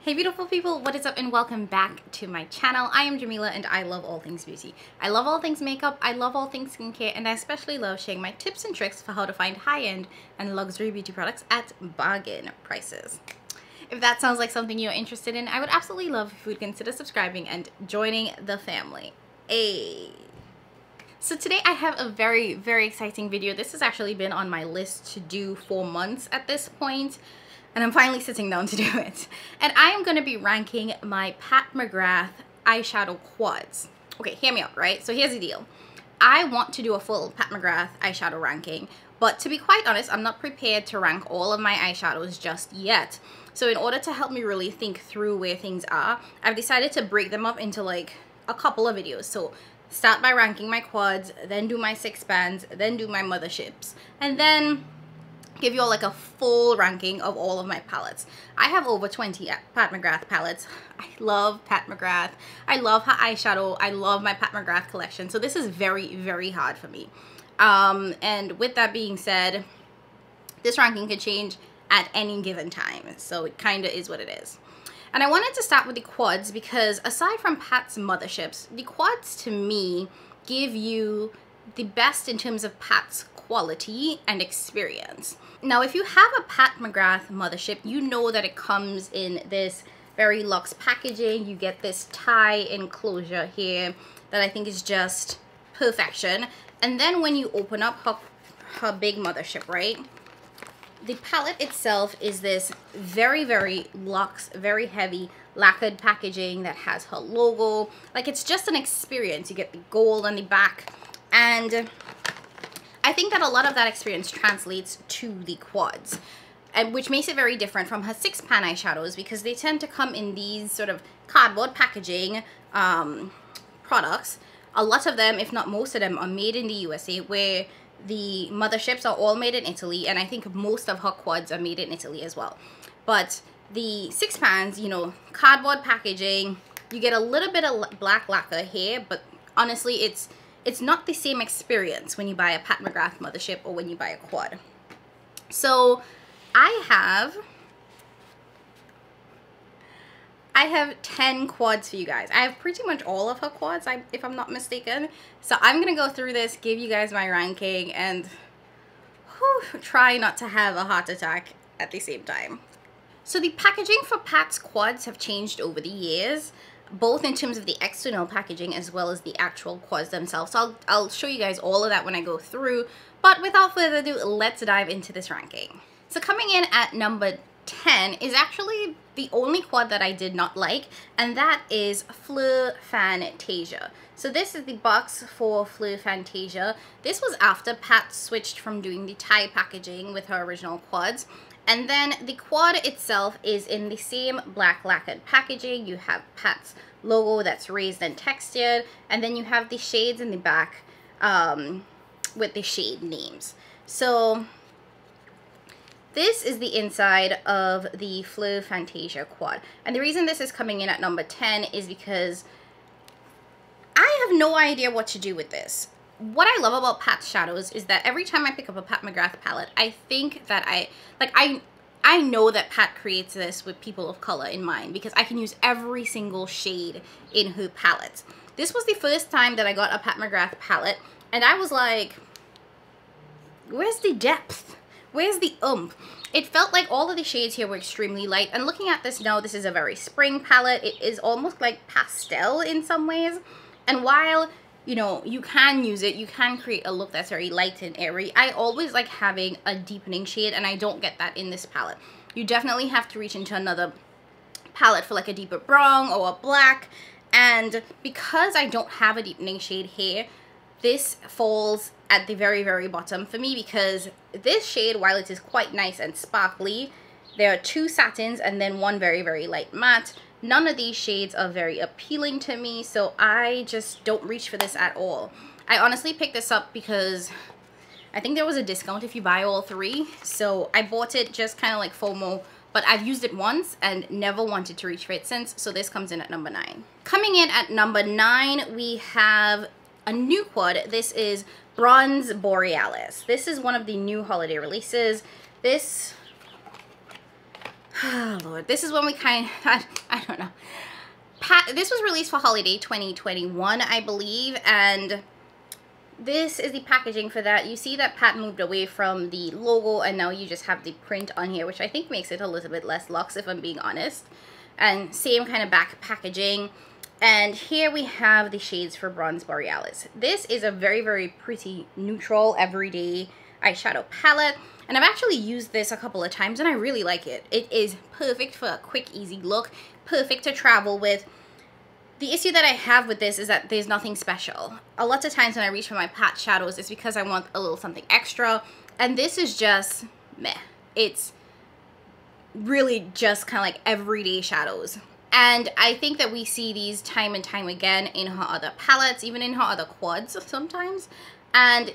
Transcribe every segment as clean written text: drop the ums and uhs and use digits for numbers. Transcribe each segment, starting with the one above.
Hey beautiful people, what is up and welcome back to my channel. I am Jamila and I love all things beauty. I love all things makeup, I love all things skincare, and I especially love sharing my tips and tricks for how to find high-end and luxury beauty products at bargain prices. If that sounds like something you're interested in, I would absolutely love if you would consider subscribing and joining the family. So today I have a very exciting video. This has actually been on my list to do for months at this point, and I'm finally sitting down to do it. And I am going to be ranking my Pat McGrath eyeshadow quads. Okay, hear me out, right? So here's the deal. I want to do a full Pat McGrath eyeshadow ranking, but to be quite honest, I'm not prepared to rank all of my eyeshadows just yet. So in order to help me really think through where things are, I've decided to break them up into like a couple of videos. So start by ranking my quads, then do my 6 pans, then do my motherships, and then give you all like a full ranking of all of my palettes. I have over 20 Pat McGrath palettes. I love Pat McGrath. I love her eyeshadow. I love my Pat McGrath collection. So this is very hard for me. And with that being said, this ranking could change at any given time. So it kind of is what it is. And I wanted to start with the quads because aside from Pat's motherships, the quads to me give you the best in terms of Pat's quality and experience. Now, if you have a Pat McGrath mothership, you know that it comes in this very luxe packaging. You get this tie enclosure here that I think is just perfection. And then when you open up her big mothership, right? The palette itself is this very luxe, very heavy lacquered packaging that has her logo. Like, it's just an experience. You get the gold on the back, and I think that a lot of that experience translates to the quads, and which makes it very different from her 6 pan eyeshadows because they tend to come in these sort of cardboard packaging products. A lot of them, if not most of them, are made in the USA, where the motherships are all made in Italy, and I think most of her quads are made in Italy as well. But the 6 pans, you know, cardboard packaging, you get a little bit of black lacquer here, but honestly it's not the same experience when you buy a Pat McGrath mothership or when you buy a quad. So I have 10 quads for you guys. I have pretty much all of her quads, if I'm not mistaken. So I'm gonna go through this, give you guys my ranking, and try not to have a heart attack at the same time. So the packaging for Pat's quads have changed over the years, both in terms of the external packaging as well as the actual quads themselves. So I'll show you guys all of that when I go through. But without further ado, let's dive into this ranking. So coming in at number 10 is actually the only quad that I did not like, and that is Fleur Fantasia. So this is the box for Fleur Fantasia. This was after Pat switched from doing the tie packaging with her original quads. And then the quad itself is in the same black lacquered packaging. You have Pat's logo that's raised and textured, and then you have the shades in the back with the shade names. So this is the inside of the Fleur Fantasia quad. And the reason this is coming in at number 10 is because I have no idea what to do with this. What I love about Pat's shadows is that every time I pick up a Pat McGrath palette, I think that I know that Pat creates this with people of color in mind because I can use every single shade in her palette. This was the first time that I got a Pat McGrath palette, and I was like, where's the depth? Where's the oomph? It felt like all of the shades here were extremely light, and looking at this now, this is a very spring palette. It is almost like pastel in some ways, and while you know, you can use it, you can create a look that's very light and airy, I always like having a deepening shade, and I don't get that in this palette. You definitely have to reach into another palette for like a deeper brown or a black, and because I don't have a deepening shade here, this falls at the very bottom for me because this shade, while it is quite nice and sparkly, there are 2 satins and then 1 very light matte. None of these shades are very appealing to me, so I just don't reach for this at all. I honestly picked this up because I think there was a discount if you buy all 3, so I bought it just kind of like FOMO, but I've used it once and never wanted to reach for it since, so this comes in at number 9. Coming in at number 9, we have a new quad. This is Bronze Borealis. This is one of the new holiday releases. This Oh, Lord. This is when we I don't know. This was released for holiday 2021, I believe, and this is the packaging for that. You see that Pat moved away from the logo, and now you just have the print on here, which I think makes it a little bit less luxe, if I'm being honest. And same kind of back packaging. And here we have the shades for Bronze Borealis. This is a very, very pretty, neutral, everyday eyeshadow palette. And I've actually used this a couple of times, and I really like it. It is perfect for a quick, easy look. Perfect to travel with. The issue that I have with this is that there's nothing special. A lot of times when I reach for my pat shadows, it's because I want a little something extra. And this is just meh. It's really just kind of like everyday shadows. And I think that we see these time and time again in her other palettes, even in her other quads sometimes. And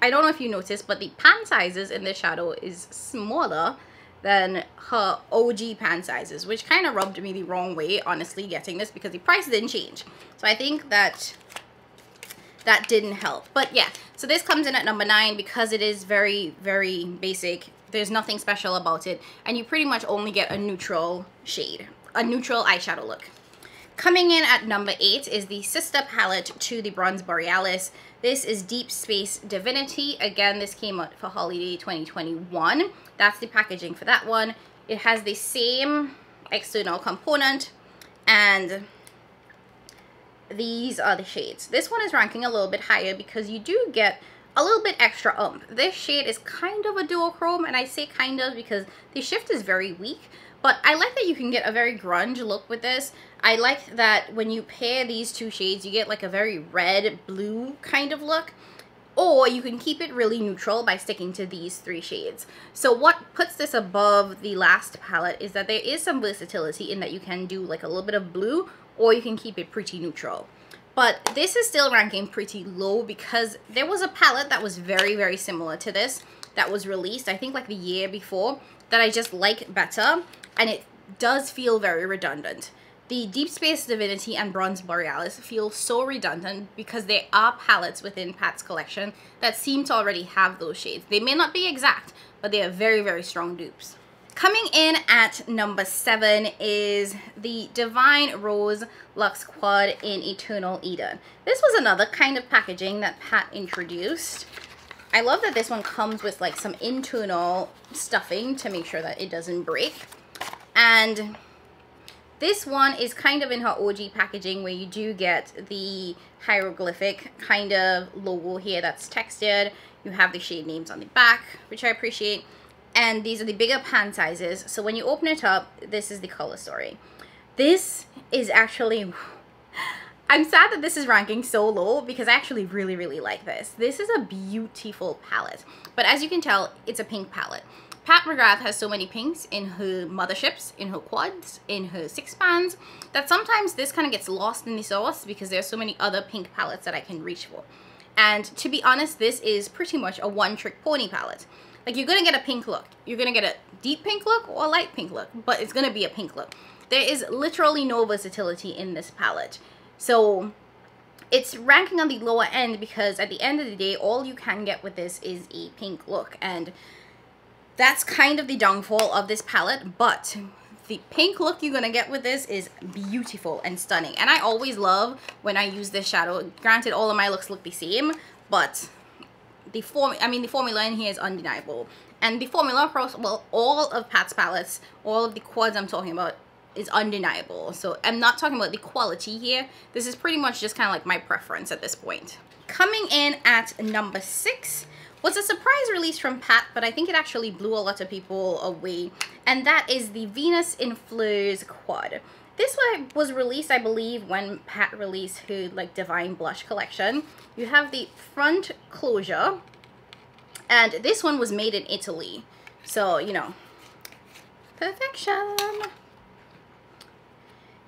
I don't know if you noticed, but the pan sizes in this shadow is smaller than her OG pan sizes, which kind of rubbed me the wrong way, honestly, getting this, because the price didn't change. So I think that didn't help. But yeah, so this comes in at number 9 because it is very, very basic. There's nothing special about it, and you pretty much only get a neutral shade, a neutral eyeshadow look. Coming in at number 8 is the sister palette to the Bronze Borealis. This is Deep Space Divinity. Again, this came out for holiday 2021. That's the packaging for that one. It has the same external component, and these are the shades. This one is ranking a little bit higher because you do get a little bit extra oomph. This shade is kind of a duochrome, and I say kind of because the shift is very weak. But I like that you can get a very grunge look with this. I like that when you pair these two shades, you get like a very red, blue kind of look. Or you can keep it really neutral by sticking to these 3 shades. So what puts this above the last palette is that there is some versatility in that you can do like a little bit of blue, or you can keep it pretty neutral. But this is still ranking pretty low because there was a palette that was very, very similar to this that was released, I think like the year before, that I just like better. And it does feel very redundant. The Deep Space Divinity and Bronze Borealis feel so redundant because there are palettes within Pat's collection that seem to already have those shades. They may not be exact, but they are very, very strong dupes. Coming in at number 7 is the Divine Rose Luxe Quad in Eternal Eden. This was another kind of packaging that Pat introduced. I love that this one comes with like some internal stuffing to make sure that it doesn't break. And this one is kind of in her OG packaging where you do get the hieroglyphic kind of logo here that's textured. You have the shade names on the back, which I appreciate. And these are the bigger pan sizes. So when you open it up, this is the color story. This is actually... I'm sad that this is ranking so low because I actually really, really like this. This is a beautiful palette. But as you can tell, it's a pink palette. Pat McGrath has so many pinks in her motherships, in her quads, in her 6-pans, that sometimes this kind of gets lost in the sauce because there's so many other pink palettes that I can reach for. And to be honest, this is pretty much a one-trick pony palette. Like, you're going to get a pink look. You're going to get a deep pink look or a light pink look, but it's going to be a pink look. There is literally no versatility in this palette. So it's ranking on the lower end because at the end of the day, all you can get with this is a pink look. And that's kind of the downfall of this palette, but the pink look you're gonna get with this is beautiful and stunning. And I always love when I use this shadow. Granted, all of my looks look the same, but the formula in here is undeniable. And the formula across, well, all of Pat's palettes, all of the quads I'm talking about, is undeniable. So I'm not talking about the quality here. This is pretty much just kind of like my preference at this point. Coming in at number 6 was a surprise release from Pat, but I think it actually blew a lot of people away, and that is the Venus in FLEURS quad. This one was released, I believe, when Pat released her like Divine Blush collection. You have the front closure, and this one was made in Italy, so you know, perfection.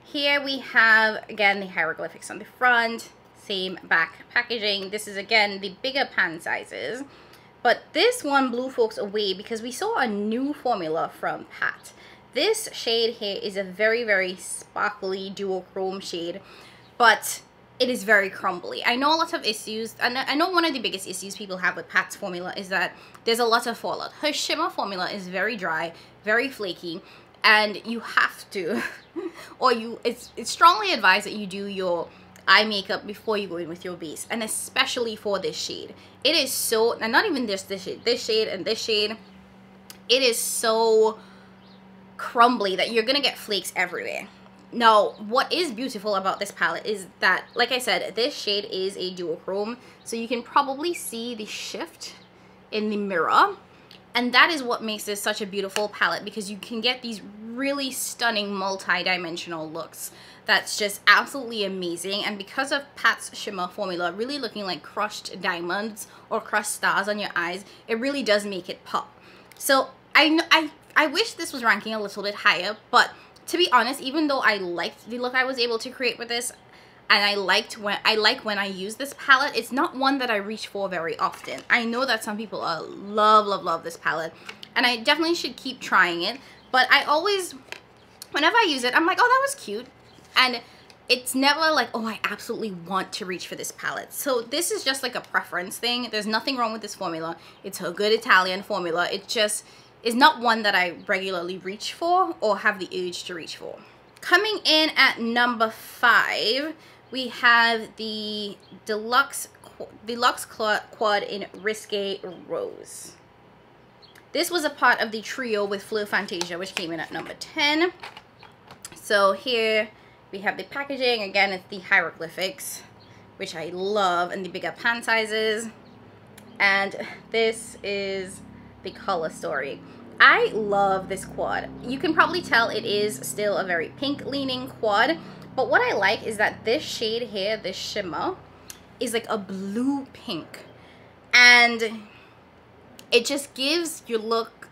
Here we have again the hieroglyphics on the front. Same back packaging. This is again the bigger pan sizes, but this one blew folks away because we saw a new formula from Pat. This shade here is a very, very sparkly duochrome shade, but it is very crumbly. I know a lot of issues, and I know one of the biggest issues people have with Pat's formula is that there's a lot of fallout. Her shimmer formula is very dry, very flaky, and you have to, or it's strongly advised that you do your eye makeup before you go in with your base, and especially for this shade. It is so, and not even this shade and this shade, it is so crumbly that you're gonna get flakes everywhere. Now, what is beautiful about this palette is that, like I said, this shade is a duochrome, so you can probably see the shift in the mirror, and that is what makes this such a beautiful palette, because you can get these really stunning multi-dimensional looks that's just absolutely amazing. And because of Pat's shimmer formula really looking like crushed diamonds or crushed stars on your eyes, it really does make it pop. So I wish this was ranking a little bit higher, but to be honest, even though I liked the look I was able to create with this, and I like when I use this palette, it's not one that I reach for very often. I know that some people love this palette, and I definitely should keep trying it, but I always, whenever I use it, I'm like, oh, that was cute, and it's never like, oh, I absolutely want to reach for this palette. So this is just like a preference thing. There's nothing wrong with this formula. It's a good Italian formula. It just is not one that I regularly reach for or have the urge to reach for. Coming in at number 5, we have the Deluxe Quad in Risque Rose. This was a part of the trio with Fleur Fantasia, which came in at number 10. So here we have the packaging. Again, it's the hieroglyphics, which I love, and the bigger pan sizes. And this is the color story. I love this quad. You can probably tell it is still a very pink leaning quad, but what I like is that this shade here, this shimmer, is like a blue pink, and it just gives your look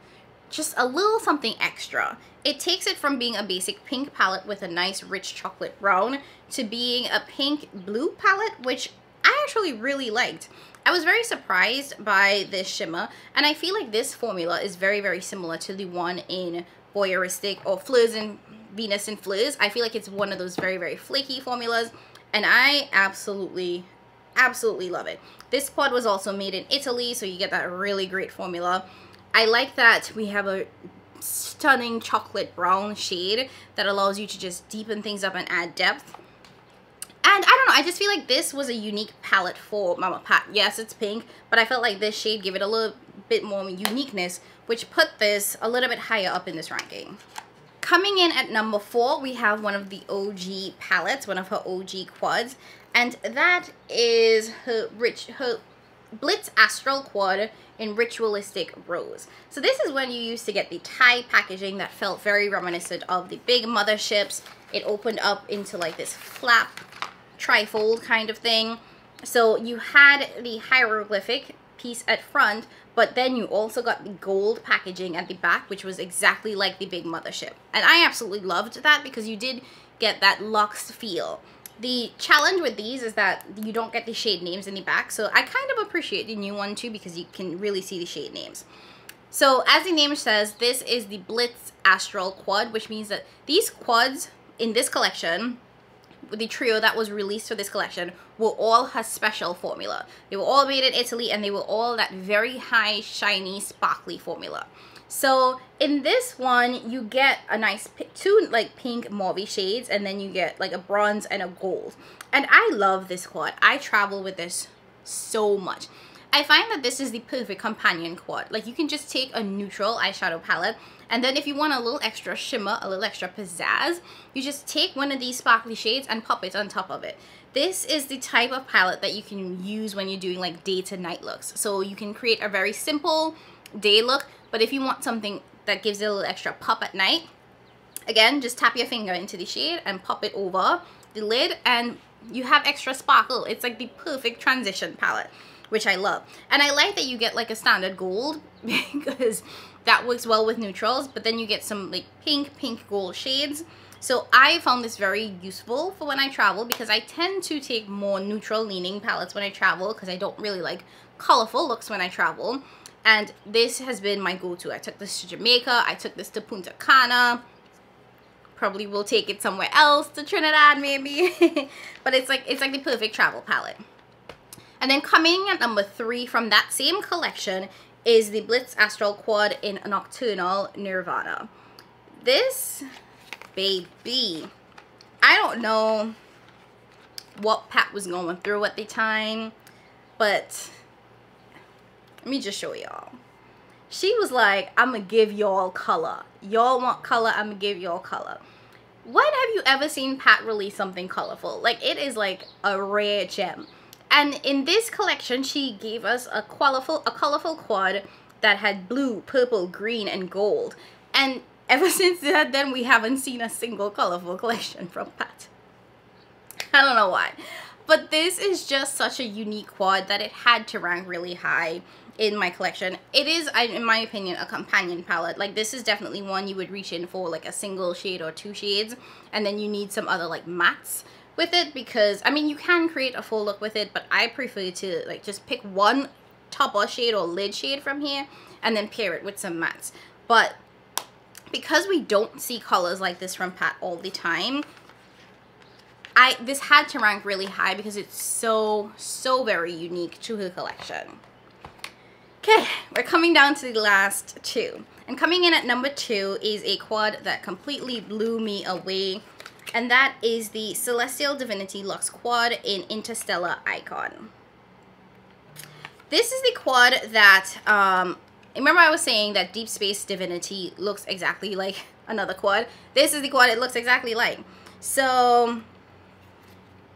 just a little something extra. It takes it from being a basic pink palette with a nice rich chocolate brown to being a pink blue palette, which I actually really liked. I was very surprised by this shimmer, and I feel like this formula is very similar to the one in BOREALISTIC or FLEURS and Venus and FLEURS. I feel like it's one of those very flaky formulas, and I absolutely love it. This quad was also made in Italy, so you get that really great formula. I like that we have a stunning chocolate brown shade that allows you to just deepen things up and add depth. And I don't know, I just feel like this was a unique palette for Mama Pat. Yes, it's pink, but I felt like this shade gave it a little bit more uniqueness, which put this a little bit higher up in this ranking. Coming in at number 4, we have one of the OG palettes, one of her OG quads, and that is her BLITZ Astral Quad in Ritualistic Rose. So this is when you used to get the tie packaging that felt very reminiscent of the big motherships. It opened up into like this flap trifold kind of thing. So you had the hieroglyphic piece at front, but then you also got the gold packaging at the back, which was exactly like the big mothership. And I absolutely loved that because you did get that luxe feel. The challenge with these is that you don't get the shade names in the back, so I kind of appreciate the new one too because you can really see the shade names. So as the name says, this is the BLITZ Astral Quad, which means that these quads in this collection, the trio that was released for this collection, were all her special formula. They were all made in Italy, and they were all that very high, shiny, sparkly formula. So in this one, you get a nice two like pink mauve shades, and then you get like a bronze and a gold. And I love this quad. I travel with this so much. I find that this is the perfect companion quad. Like, you can just take a neutral eyeshadow palette, and then if you want a little extra shimmer, a little extra pizzazz, you just take one of these sparkly shades and pop it on top of it. This is the type of palette that you can use when you're doing like day to night looks. So you can create a very simple day look, but if you want something that gives it a little extra pop at night, again, just tap your finger into the shade and pop it over the lid, and you have extra sparkle. It's like the perfect transition palette, which I love. And I like that you get like a standard gold because that works well with neutrals, but then you get some like pink gold shades. So I found this very useful for when I travel, because I tend to take more neutral leaning palettes when I travel because I don't really like colorful looks when I travel. And this has been my go-to. I took this to Jamaica, I took this to Punta Cana, probably will take it somewhere else, to Trinidad maybe. But it's like the perfect travel palette. And then coming at number 3 from that same collection is the BLITZ Astral Quad in Nocturnal Nirvana. This baby, I don't know what Pat was going through at the time, but let me just show y'all. She was like, I'm gonna give y'all color. Y'all want color, I'm gonna give y'all color. When have you ever seen Pat release something colorful? Like, it is like a rare gem. And in this collection, she gave us a colorful quad that had blue, purple, green, and gold. And ever since that, then we haven't seen a single colorful collection from Pat. I don't know why. But this is just such a unique quad that it had to rank really high in my collection. It is, in my opinion, a companion palette. Like, this is definitely one you would reach in for, like a single shade or 2 shades, and then you need some other like mattes with it, because I mean, you can create a full look with it, but I prefer to like just pick one topper shade or lid shade from here and then pair it with some mattes. But because we don't see colors like this from Pat all the time, this had to rank really high because it's so very unique to her collection. Okay, we're coming down to the last 2. And coming in at number 2 is a quad that completely blew me away. And that is the Celestial Divinity Luxe Quad in Interstellar Icon. This is the quad that, remember I was saying that Deep Space Divinity looks exactly like another quad? This is the quad it looks exactly like. So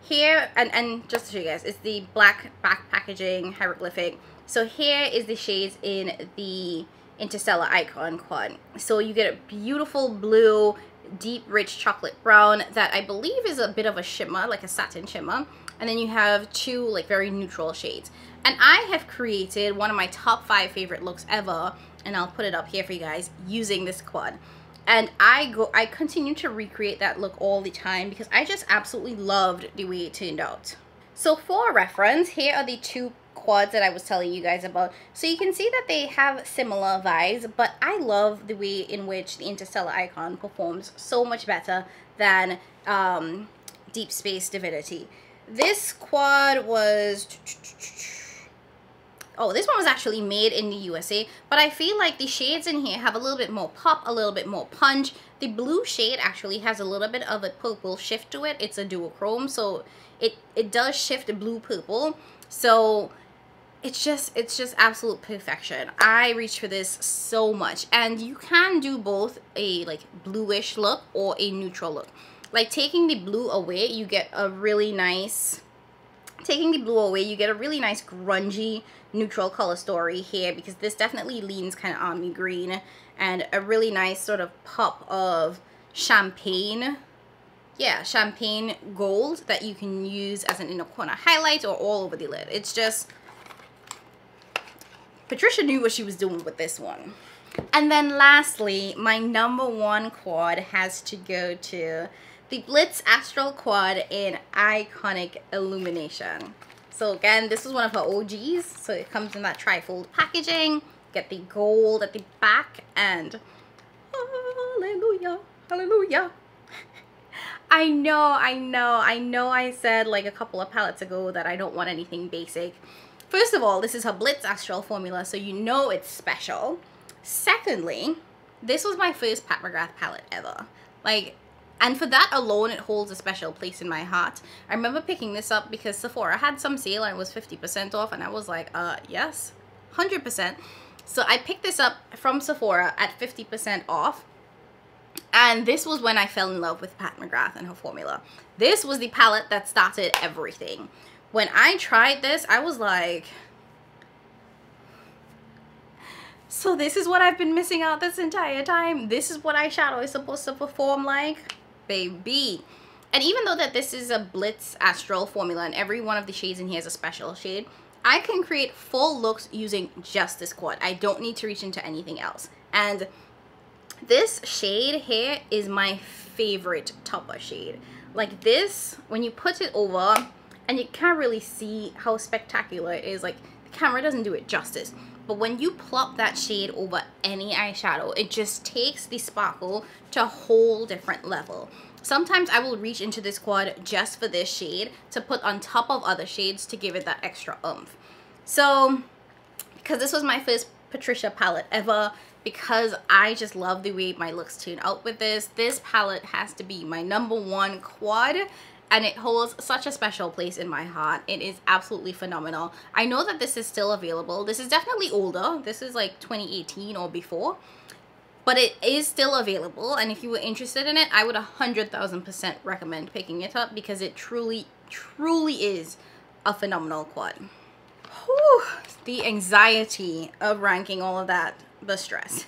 here, and just to show you guys, it's the black back packaging hieroglyphic. So here is the shades in the Interstellar Icon quad. So you get a beautiful blue, deep rich chocolate brown that I believe is a bit of a shimmer, like a satin shimmer, and then you have 2 like very neutral shades. And I have created one of my top 5 favorite looks ever, and I'll put it up here for you guys, using this quad. And I continue to recreate that look all the time because I just absolutely loved the way it turned out. So for reference, here are the 2 quads that I was telling you guys about. So you can see that they have similar vibes, but I love the way in which the Interstellar Icon performs so much better than Deep Space Divinity. This quad was, oh, this one was actually made in the USA, but I feel like the shades in here have a little bit more pop, a little bit more punch. The blue shade actually has a little bit of a purple shift to it. It's a duochrome, so it does shift blue purple. So it's just absolute perfection. I reach for this so much. And you can do both a like bluish look or a neutral look. Like taking the blue away, you get a really nice, grungy neutral color story here, because this definitely leans kind of army green, and a really nice sort of pop of champagne. Yeah, champagne gold that you can use as an inner corner highlight or all over the lid. It's just, Patricia knew what she was doing with this one. And then lastly, my number 1 quad has to go to the BLITZ Astral Quad in Iconic Illumination. So again, this was one of her OGs. So it comes in that trifold packaging. Get the gold at the back, and hallelujah, hallelujah. I know I said like a couple of palettes ago that I don't want anything basic. First of all, this is her BLITZ Astral formula, so you know it's special. Secondly, this was my first Pat McGrath palette ever. Like, and for that alone, it holds a special place in my heart. I remember picking this up because Sephora had some sale and it was 50% off, and I was like, yes, 100%. So I picked this up from Sephora at 50% off. And this was when I fell in love with Pat McGrath and her formula. This was the palette that started everything. When I tried this, I was like, so this is what I've been missing out this entire time? This is what eyeshadow is supposed to perform like? Baby. And even though that this is a BLITZ Astral formula and every one of the shades in here is a special shade, I can create full looks using just this quad. I don't need to reach into anything else. And this shade here is my favorite topper shade. Like this, when you put it over, and you can't really see how spectacular it is, like the camera doesn't do it justice. But when you plop that shade over any eyeshadow, it just takes the sparkle to a whole different level. Sometimes I will reach into this quad just for this shade to put on top of other shades to give it that extra oomph. So, because this was my first Patricia palette ever, because I just love the way my looks turn out with this. This palette has to be my #1 quad, and it holds such a special place in my heart. It is absolutely phenomenal. I know that this is still available. This is definitely older. This is like 2018 or before, but it is still available, and if you were interested in it, I would 100,000% recommend picking it up, because it truly is a phenomenal quad. Whew, the anxiety of ranking all of that, the stress.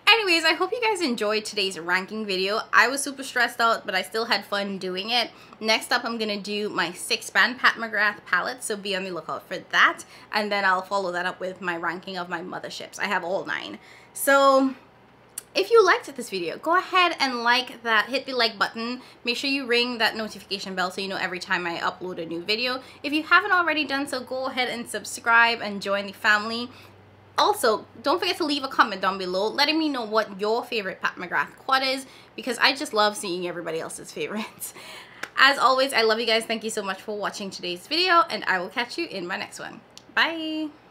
Anyways, I hope you guys enjoyed today's ranking video. I was super stressed out, but I still had fun doing it. Next up, I'm gonna do my 6-band Pat McGrath palette, so be on the lookout for that. And then I'll follow that up with my ranking of my motherships. I have all 9. So if you liked this video, go ahead and like that, hit the like button. Make sure you ring that notification bell so you know every time I upload a new video. If you haven't already done so, go ahead and subscribe and join the family. Also, don't forget to leave a comment down below letting me know what your favorite Pat McGrath quad is, because I just love seeing everybody else's favorites. As always, I love you guys. Thank you so much for watching today's video, and I will catch you in my next one. Bye!